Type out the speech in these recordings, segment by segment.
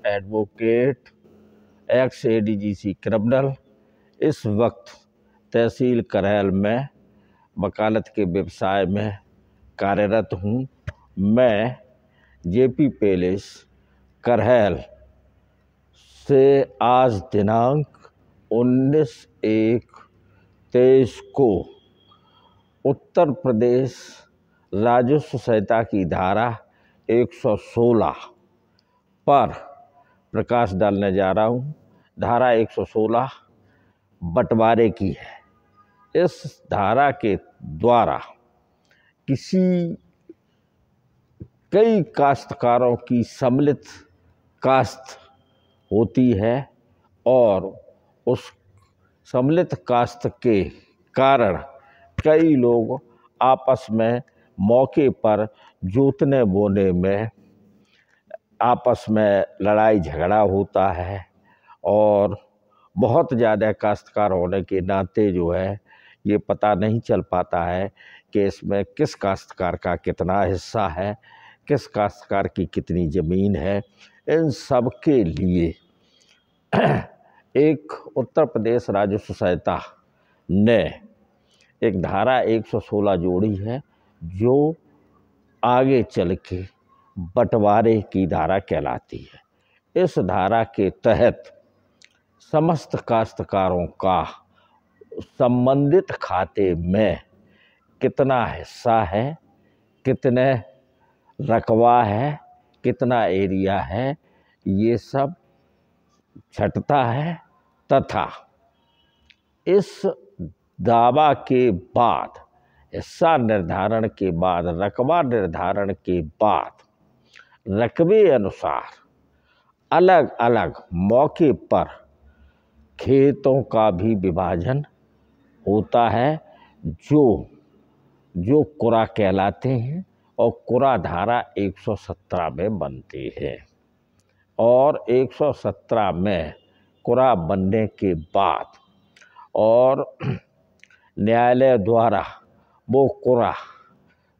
Advocate x ADGC criminal इस वक्त तहसील करहल में वकालत के व्यवसाय में कार्यरत हूँ। मैं जेपी पैलेस करहल से आज दिनांक 19/1/23 को उत्तर प्रदेश राजस्व संहिता की धारा 116 पर प्रकाश डालने जा रहा हूँ। धारा 116 बंटवारे की है। इस धारा के द्वारा कई काश्तकारों की सम्मिलित काश्त होती है और उस सम्मिलित काश्त के कारण कई लोग आपस में मौके पर जोतने बोने में आपस में लड़ाई झगड़ा होता है और बहुत ज़्यादा काश्तकार होने के नाते जो है ये पता नहीं चल पाता है कि इसमें किस काश्तकार का कितना हिस्सा है, किस काश्तकार की कितनी ज़मीन है। इन सब के लिए एक उत्तर प्रदेश राजस्व संहिता ने एक धारा 116 जोड़ी है जो आगे चल के बंटवारे की धारा कहलाती है। इस धारा के तहत समस्त काश्तकारों का संबंधित खाते में कितना हिस्सा है, कितने रकबा है, कितना एरिया है, ये सब छटता है तथा इस दावा के बाद, हिस्सा निर्धारण के बाद, रकबा निर्धारण के बाद रकबे अनुसार अलग अलग मौके पर खेतों का भी विभाजन होता है जो कुरा कहलाते हैं और कुरा धारा 117 में बनते हैं। और 117 में कुरा बनने के बाद और न्यायालय द्वारा वो कुरा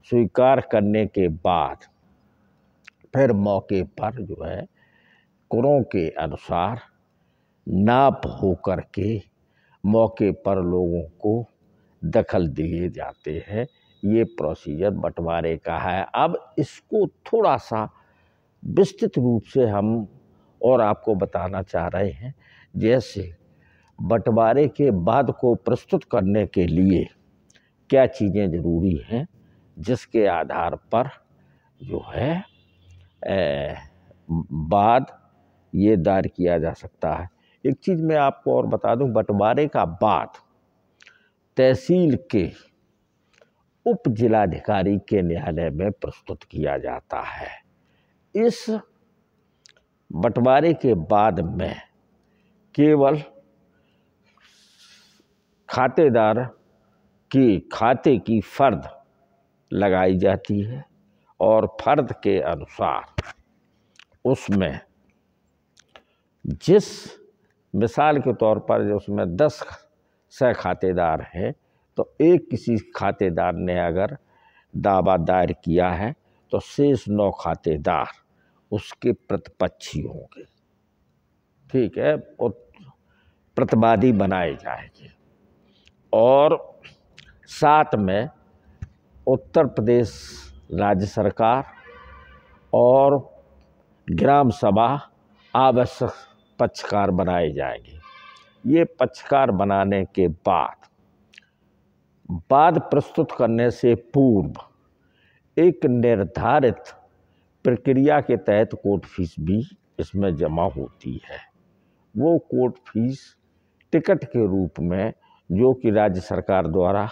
स्वीकार करने के बाद फिर मौके पर जो है कुरों के अनुसार नाप होकर के मौके पर लोगों को दखल दिए जाते हैं। ये प्रोसीजर बंटवारे का है। अब इसको थोड़ा सा विस्तृत रूप से हम और आपको बताना चाह रहे हैं। जैसे बंटवारे के बाद को प्रस्तुत करने के लिए क्या चीज़ें ज़रूरी हैं, जिसके आधार पर जो है बाद ये दायर किया जा सकता है। एक चीज़ मैं आपको और बता दूं, बंटवारे का बाद तहसील के उप जिलाधिकारी के न्यायालय में प्रस्तुत किया जाता है। इस बंटवारे के बाद में केवल खातेदार की खाते की फर्द लगाई जाती है और फर्द के अनुसार उसमें जिस मिसाल के तौर पर जो उसमें 10 खातेदार हैं तो एक किसी खातेदार ने अगर दावा दायर किया है तो शेष 9 खातेदार उसके प्रतिपक्षी होंगे। ठीक है, प्रतिवादी बनाए जाएंगे। और साथ में उत्तर प्रदेश राज्य सरकार और ग्राम सभा आवश्यक पक्षकार बनाए जाएंगे। ये पक्षकार बनाने के बाद प्रस्तुत करने से पूर्व एक निर्धारित प्रक्रिया के तहत कोर्ट फीस भी इसमें जमा होती है। वो कोर्ट फीस टिकट के रूप में जो कि राज्य सरकार द्वारा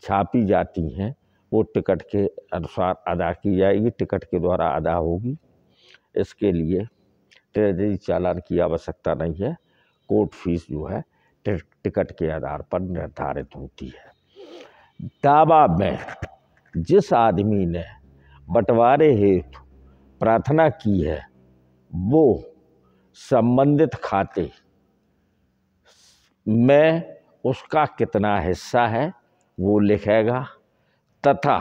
छापी जाती हैं, वो टिकट के अनुसार अदा की जाएगी, टिकट के द्वारा अदा होगी। इसके लिए ट्रेजरी चालान की आवश्यकता नहीं है। कोर्ट फीस जो है टिकट के आधार पर निर्धारित होती है। दावा में जिस आदमी ने बंटवारे हेतु प्रार्थना की है वो संबंधित खाते में उसका कितना हिस्सा है वो लिखेगा तथा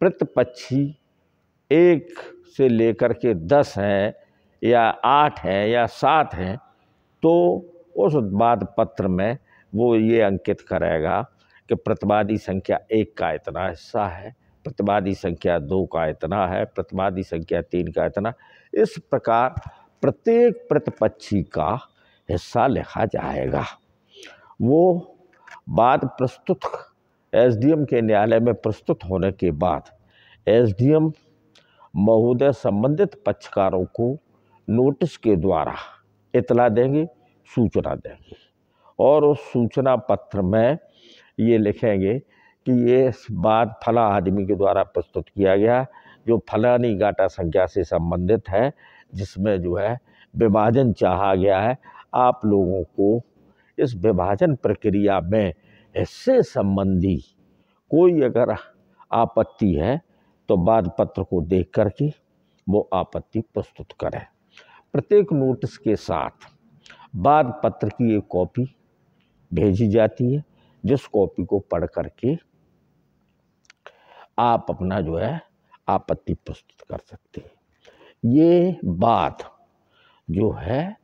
प्रतिपक्षी 1 से लेकर के 10 हैं या 8 हैं या 7 हैं, तो उस बाद पत्र में वो ये अंकित करेगा कि प्रतिवादी संख्या 1 का इतना हिस्सा है, प्रतिवादी संख्या 2 का इतना है, प्रतिवादी संख्या 3 का इतना। इस प्रकार प्रत्येक प्रतिपक्षी का हिस्सा लिखा जाएगा। वो बाद प्रस्तुत एसडीएम के न्यायालय में प्रस्तुत होने के बाद एसडीएम महोदय संबंधित पक्षकारों को नोटिस के द्वारा इतला देंगे, सूचना देंगे, और उस सूचना पत्र में ये लिखेंगे कि ये बात फला आदमी के द्वारा प्रस्तुत किया गया, जो फलानी गाटा संख्या से संबंधित है, जिसमें जो है विभाजन चाहा गया है। आप लोगों को इस विभाजन प्रक्रिया में इससे संबंधी कोई अगर आपत्ति है तो बाद पत्र को देख करके वो आपत्ति प्रस्तुत करें। प्रत्येक नोटिस के साथ बाद पत्र की एक कॉपी भेजी जाती है, जिस कॉपी को पढ़ करके आप अपना जो है आपत्ति प्रस्तुत कर सकते हैं। ये बात जो है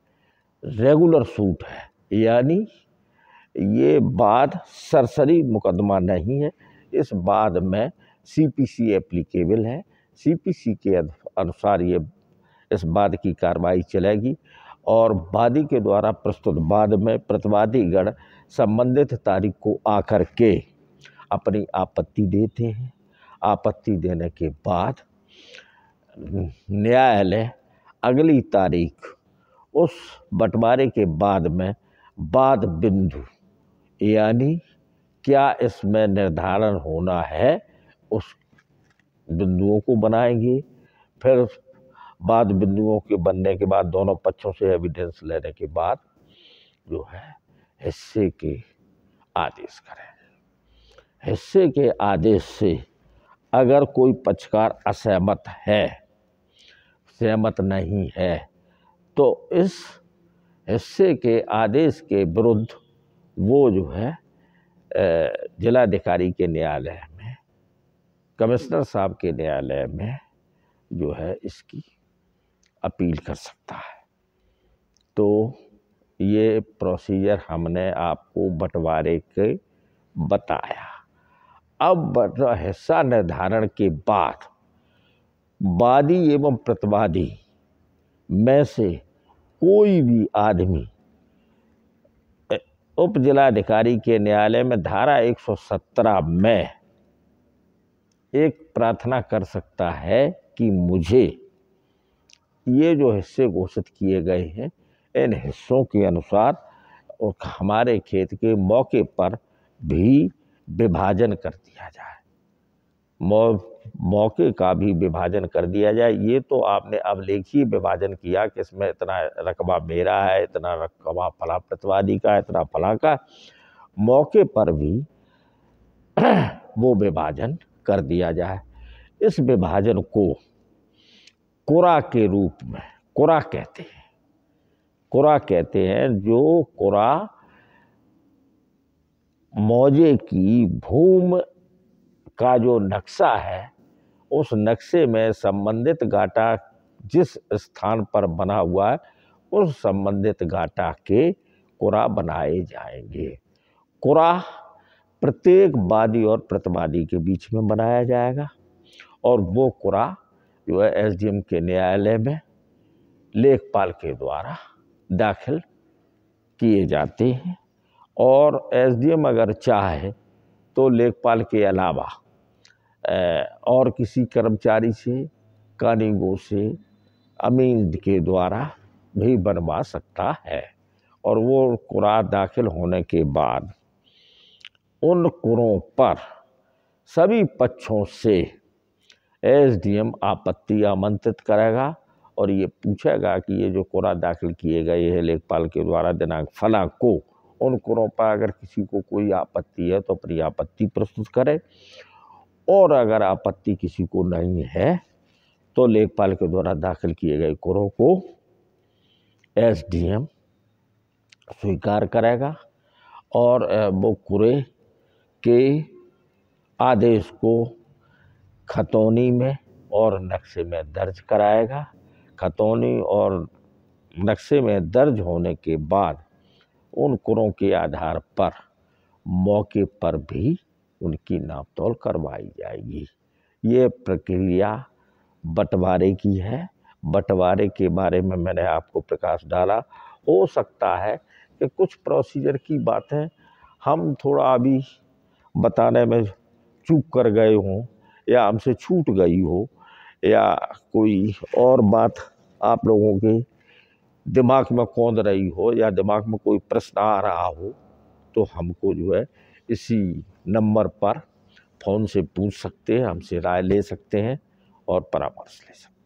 रेगुलर सूट है, यानी ये बात सरसरी मुकदमा नहीं है। इस बाद में सीपीसी एप्लीकेबल है। सीपीसी के अनुसार ये इस बाद की कार्रवाई चलेगी और वादी के द्वारा प्रस्तुत बाद में प्रतिवादीगण संबंधित तारीख को आकर के अपनी आपत्ति देते हैं। आपत्ति देने के बाद न्यायालय अगली तारीख उस बंटवारे के बाद में बाद बिंदु, यानी क्या इसमें निर्धारण होना है, उस बिंदुओं को बनाएंगे। फिर बाद बिंदुओं के बनने के बाद दोनों पक्षों से एविडेंस लेने के बाद जो है हिस्से के आदेश करें। हिस्से के आदेश से अगर कोई पक्षकार असहमत है, सहमत नहीं है, तो इस हिस्से के आदेश के विरुद्ध वो जो है जिलाधिकारी के न्यायालय में, कमिश्नर साहब के न्यायालय में जो है इसकी अपील कर सकता है। तो ये प्रोसीजर हमने आपको बंटवारे के बताया। अब हिस्सा निर्धारण के बाद वादी एवं प्रतिवादी में से कोई भी आदमी उप जिलाधिकारी के न्यायालय में धारा 117 में एक प्रार्थना कर सकता है कि मुझे ये जो हिस्से घोषित किए गए हैं, इन हिस्सों के अनुसार और हमारे खेत के मौके पर भी विभाजन कर दिया जाए, मौके का भी विभाजन कर दिया जाए। ये तो आपने अभिलेखीय विभाजन किया कि इसमें इतना रकबा मेरा है, इतना रकबा फला प्रतिवादी का, इतना फला का, मौके पर भी वो विभाजन कर दिया जाए। इस विभाजन को कुरा के रूप में कुरा कहते हैं। कुरा कहते हैं जो कुरा मौजे की भूमि का जो नक्शा है, उस नक्शे में संबंधित गाटा जिस स्थान पर बना हुआ है, उस संबंधित गाटा के कुरा बनाए जाएंगे। कुरा प्रत्येक वादी और प्रतिवादी के बीच में बनाया जाएगा और वो कुरा जो है एसडीएम के न्यायालय में लेखपाल के द्वारा दाखिल किए जाते हैं। और एसडीएम अगर चाहे तो लेखपाल के अलावा और किसी कर्मचारी से, कानीगो से, अमीन के द्वारा भी बनवा सकता है। और वो कुरा दाखिल होने के बाद उन कुरों पर सभी पक्षों से एसडीएम आपत्ति आमंत्रित करेगा और ये पूछेगा कि ये जो कुरा दाखिल किए गए हैं लेखपाल के द्वारा दिनांक फला को, उन कुरों पर अगर किसी को कोई आपत्ति है तो अपनी आपत्ति प्रस्तुत करे, और अगर आपत्ति किसी को नहीं है तो लेखपाल के द्वारा दाखिल किए गए कुरों को एसडीएम स्वीकार करेगा और वो कुरे के आदेश को खतौनी में और नक्शे में दर्ज कराएगा। खतौनी और नक्शे में दर्ज होने के बाद उन कुरों के आधार पर मौके पर भी उनकी नापतोल करवाई जाएगी। ये प्रक्रिया बंटवारे की है। बंटवारे के बारे में मैंने आपको प्रकाश डाला। हो सकता है कि कुछ प्रोसीजर की बातें हम थोड़ा अभी बताने में चूक कर गए हों या हमसे छूट गई हो या कोई और बात आप लोगों के दिमाग में कौंध रही हो या दिमाग में कोई प्रश्न आ रहा हो, तो हमको जो है इसी नंबर पर फ़ोन से पूछ सकते हैं, हमसे राय ले सकते हैं और परामर्श ले सकते हैं।